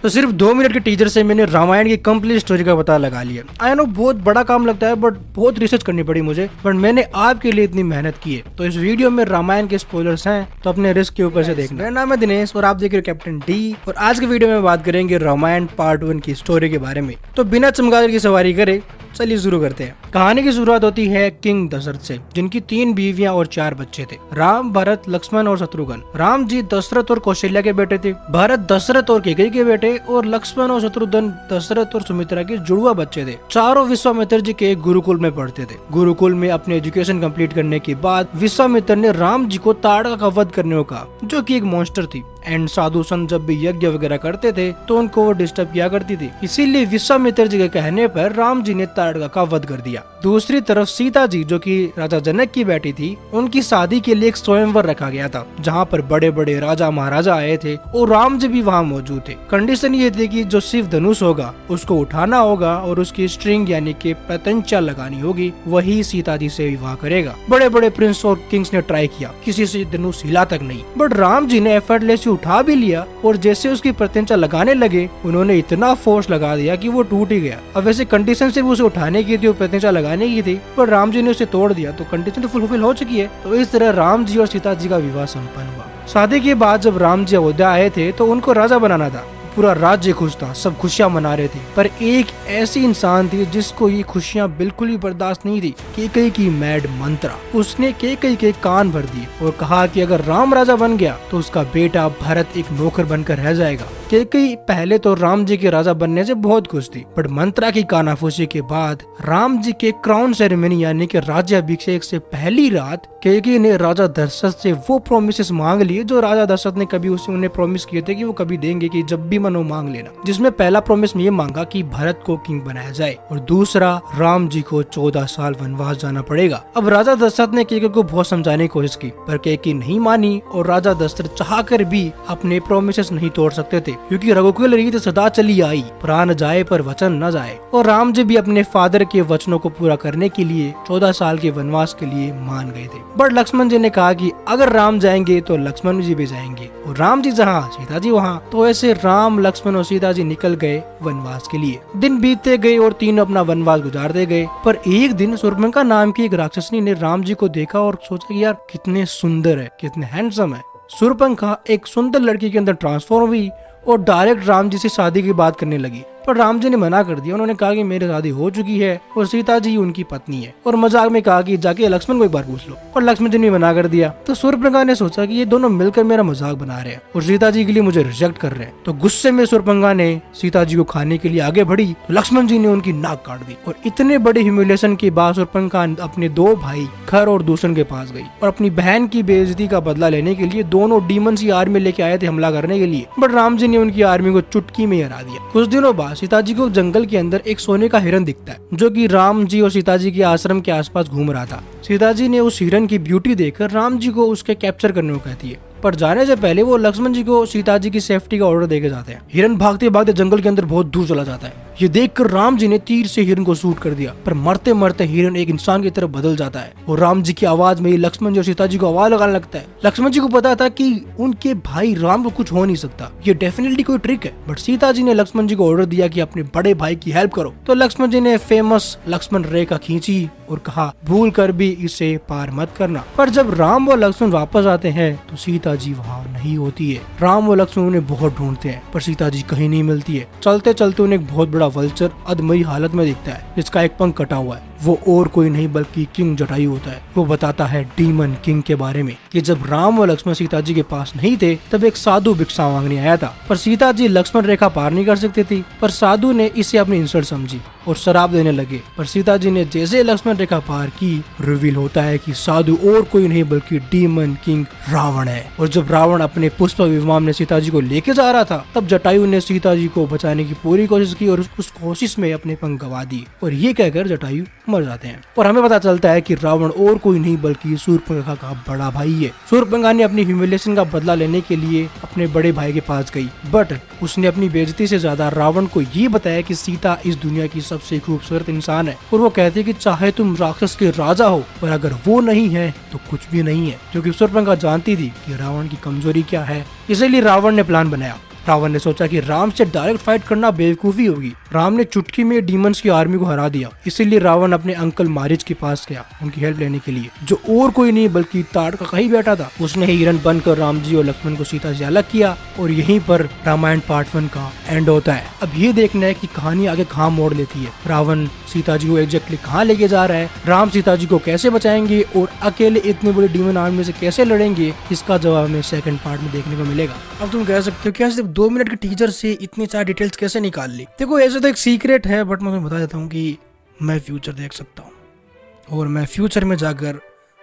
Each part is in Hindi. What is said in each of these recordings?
तो सिर्फ 2 मिनट के टीजर से मैंने रामायण की कंप्लीट स्टोरी का पता लगा लिया। आई नो बहुत बड़ा काम लगता है, बट बहुत रिसर्च करनी पड़ी मुझे, बट मैंने आपके लिए इतनी मेहनत की है। तो इस वीडियो में रामायण के स्पॉयलर्स हैं, तो अपने रिस्क के ऊपर से देखना। मेरा नाम है दिनेश और आप देख रहे हो कैप्टन डी, और आज के वीडियो में बात करेंगे रामायण पार्ट 1 की स्टोरी के बारे में। तो बिना चमगादड़ की सवारी करे चलिए शुरू करते हैं। कहानी की शुरुआत होती है किंग दशरथ से, जिनकी 3 बीवियां और 4 बच्चे थे, राम, भरत, लक्ष्मण और शत्रुघ्न। राम जी दशरथ और कौशल्या के बेटे थे, भरत दशरथ और कैकेयी के बेटे, और लक्ष्मण और शत्रुघ्न दशरथ और सुमित्रा के जुड़वा बच्चे थे। चारों विश्वामित्र जी के गुरुकुल में पढ़ते थे। गुरुकुल में अपने एजुकेशन कंप्लीट करने के बाद विश्वामित्र ने राम जी को ताड़का का वध करने को कहा, जो कि एक मॉन्स्टर थी। एंड साधु संत जब भी यज्ञ वगैरह करते थे तो उनको वो डिस्टर्ब किया करती थी, इसीलिए विश्वामित्र जी के कहने पर राम जी ने ताड़का का वध कर दिया। दूसरी तरफ सीता जी, जो कि राजा जनक की बेटी थी, उनकी शादी के लिए एक स्वयंवर रखा गया था, जहाँ पर बड़े बड़े राजा महाराजा आए थे और राम जी भी वहाँ मौजूद थे। कंडीशन ये थी कि जो शिव धनुष होगा उसको उठाना होगा और उसकी स्ट्रिंग यानी कि प्रत्यंचा लगानी होगी, वही सीता जी से विवाह करेगा। बड़े बड़े प्रिंस और किंग्स ने ट्राई किया, किसी से धनुष हिला तक नहीं, बट राम जी ने एफर्टलेस उठा भी लिया, और जैसे उसकी प्रत्यंचा लगाने लगे उन्होंने इतना फोर्स लगा दिया कि वो टूट ही गया। अब वैसे कंडीशन सिर्फ उसे उठाने की थी और प्रत्यंचा लगाने की थी, पर राम जी ने उसे तोड़ दिया, तो कंडीशन तो फुलफिल हो चुकी है। तो इस तरह राम जी और सीता जी का विवाह संपन्न हुआ। शादी के बाद जब राम जी अयोध्या आए थे तो उनको राजा बनाना था। पूरा राज्य खुश था, सब खुशियां मना रहे थे, पर एक ऐसी इंसान थी जिसको ये खुशियां बिल्कुल ही बर्दाश्त नहीं थी, कैकेयी की मैड मंत्रा। उसने कैकेयी के कान भर दिए और कहा कि अगर राम राजा बन गया तो उसका बेटा भरत एक नौकर बनकर रह जाएगा। कैकेयी पहले तो राम जी के राजा बनने से बहुत खुश थी, बट मंत्रा की कानाफूसी के बाद राम जी के क्राउन सेरेमनी यानी कि राज्याभिषेक से पहली रात कैकेयी ने राजा दशरथ से वो प्रोमिसेस मांग लिए जो राजा दशरथ ने कभी उन्हें प्रॉमिस किए थे कि वो कभी देंगे, कि जब भी मनो मांग लेना। जिसमें पहला प्रॉमिस ये मांगा कि भरत को किंग बनाया जाए, और दूसरा राम जी को 14 साल वनवास जाना पड़ेगा। अब राजा दशरथ ने कैकेयी को बहुत समझाने की कोशिश की, पर कैकेयी नहीं मानी, और राजा दशरथ चाहकर भी अपने प्रोमिसेस नहीं तोड़ सकते थे, क्योंकि रघुकुल रीत सदा चली आई, प्राण जाए पर वचन न जाए। और राम जी भी अपने फादर के वचनों को पूरा करने के लिए 14 साल के वनवास के लिए मान गए थे। बट लक्ष्मण जी ने कहा कि अगर राम जाएंगे तो लक्ष्मण जी भी जाएंगे, और राम जी जहाँ सीता जी वहाँ। तो ऐसे राम, लक्ष्मण और सीता जी निकल गए वनवास के लिए। दिन बीतते गए और तीनों अपना वनवास गुजारते गए, पर एक दिन शूर्पणखा नाम की एक राक्षसनी ने राम जी को देखा और सोचा कि यार कितने सुंदर है, कितने हैंडसम है। शूर्पणखा एक सुंदर लड़की के अंदर ट्रांसफॉर्म हुई और डायरेक्ट राम जी से शादी की बात करने लगी, पर राम जी ने मना कर दिया। उन्होंने कहा कि मेरी शादी हो चुकी है और सीता जी उनकी पत्नी है, और मजाक में कहा कि जाके लक्ष्मण को एक बार पूछ लो, पर लक्ष्मण जी ने मना कर दिया। तो शूर्पणखा ने सोचा कि ये दोनों मिलकर मेरा मजाक बना रहे हैं और सीता जी के लिए मुझे रिजेक्ट कर रहे हैं। तो गुस्से में शूर्पणखा ने सीता जी को खाने के लिए आगे बढ़ी, तो लक्ष्मण जी ने उनकी नाक काट दी। और इतने बड़े ह्यूमिलेशन के बाद शूर्पणखा अपने 2 भाई खर और दूषण के पास गई और अपनी बहन की बेइज्जती का बदला लेने के लिए दोनों डीमंस की आर्मी लेके आए थे हमला करने के लिए, बट राम जी ने उनकी आर्मी को चुटकी में हरा दिया। कुछ दिनों बाद सीता जी को जंगल के अंदर एक सोने का हिरन दिखता है, जो कि राम जी और सीता जी के आश्रम के आसपास घूम रहा था। सीता जी ने उस हिरन की ब्यूटी देखकर राम जी को उसके कैप्चर करने को कहती है, पर जाने से पहले वो लक्ष्मण जी को सीता जी की सेफ्टी का ऑर्डर देके जाते हैं। हिरन भागते भागते जंगल के अंदर बहुत दूर चला जाता है। ये देखकर राम जी ने तीर से हिरन को शूट कर दिया, पर मरते मरते हिरन एक इंसान की तरफ बदल जाता है, और राम जी की आवाज में ही लक्ष्मण जी और सीता जी को आवाज लगाने लगता है। लक्ष्मण जी को पता था कि उनके भाई राम को कुछ हो नहीं सकता, ये डेफिनेटली कोई ट्रिक है, बट सीता जी ने लक्ष्मण जी को ऑर्डर दिया कि अपने बड़े भाई की हेल्प करो। तो लक्ष्मण जी ने फेमस लक्ष्मण रेखा खींची और कहा भूल कर भी इसे पार मत करना। पर जब राम व लक्ष्मण वापस आते हैं तो सीता जी वहाँ नहीं होती है। राम व लक्ष्मण उन्हें बहुत ढूंढते हैं, पर सीता जी कहीं नहीं मिलती है। चलते चलते उन्हें एक बहुत बड़ा वल्चर अधमरी हालत में दिखता है, जिसका एक पंख कटा हुआ है। वो और कोई नहीं बल्कि किंग जटायु होता है। वो बताता है डीमन किंग के बारे में कि जब राम व लक्ष्मण सीता जी के पास नहीं थे तब एक साधु भिक्षा मांगने आया था, पर सीता जी लक्ष्मण रेखा पार नहीं कर सकती थी। पर साधु ने इसे अपनी इंसल्ट समझी और शराब देने लगे, पर सीता जी ने जैसे लक्ष्मण रेखा पार की, रिवील होता है कि साधु और कोई नहीं बल्कि डीमन किंग रावण है। और जब रावण अपने पुष्प विमान में सीता जी को लेके जा रहा था, तब जटायु ने सीता जी को बचाने की पूरी कोशिश की और उस कोशिश में अपने पंख गवा दिए, और ये कहकर जटायु मर जाते हैं। और हमें पता चलता है कि रावण और कोई नहीं बल्कि शूर्पणखा का बड़ा भाई है। शूर्पणखा ने अपनी ह्यूमिलेशन का बदला लेने के लिए अपने बड़े भाई के पास गई, बट उसने अपनी बेइज्जती से ज्यादा रावण को ये बताया कि सीता इस दुनिया की सबसे खूबसूरत इंसान है। और वो कहते कि चाहे तुम राक्षस के राजा हो, पर अगर वो नहीं है तो कुछ भी नहीं है, क्योंकि शूर्पणखा जानती थी कि रावण की कमजोरी क्या है। इसीलिए रावण ने प्लान बनाया। रावण ने सोचा कि राम से डायरेक्ट फाइट करना बेवकूफी होगी। राम ने चुटकी में डीमंस की आर्मी को हरा दिया। इसीलिए रावण अपने अंकल मारीच के पास गया उनकी हेल्प लेने के लिए, जो और कोई नहीं बल्कि ताड़का ही बैठा था। उसने हिरन बनकर राम जी और लक्ष्मण को सीता से अलग किया और यहीं पर रामायण पार्ट 1 का एंड होता है। अब ये देखना है कि कहानी आगे कहाँ मोड़ लेती है। रावण सीता जी को एग्जैक्टली कहाँ लेके जा रहा है, राम सीता जी को कैसे बचाएंगे और अकेले इतनी बड़ी डीमन आर्मी से कैसे लड़ेंगे, इसका जवाब हमें सेकंड पार्ट में देखने को मिलेगा। अब तुम कह सकते हो क्या सिर्फ 2 मिनट के टीजर से इतनी सारी डिटेल्स कैसे निकाल ली। देखो ऐसे तो एक सीक्रेट है, बट मैं तुम्हें बता देता हूँ कि मैं फ्यूचर देख सकता हूँ और मैं फ्यूचर में जाकर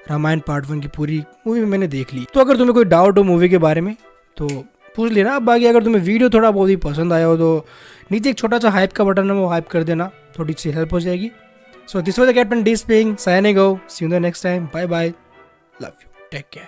रामायण पार्ट 1 की पूरी मूवी मैंने देख ली। तो अगर तुम्हें कोई डाउट हो मूवी के बारे में तो पूछ लेना। अब बाकी अगर तुम्हें वीडियो थोड़ा बहुत ही पसंद आया हो तो नीचे एक छोटा सा हाइप का बटन है, वो हाइप कर देना, थोड़ी सी हेल्प हो जाएगी। So this was the captain D speaking, signing off, see you in the next time, bye bye, love you, take care.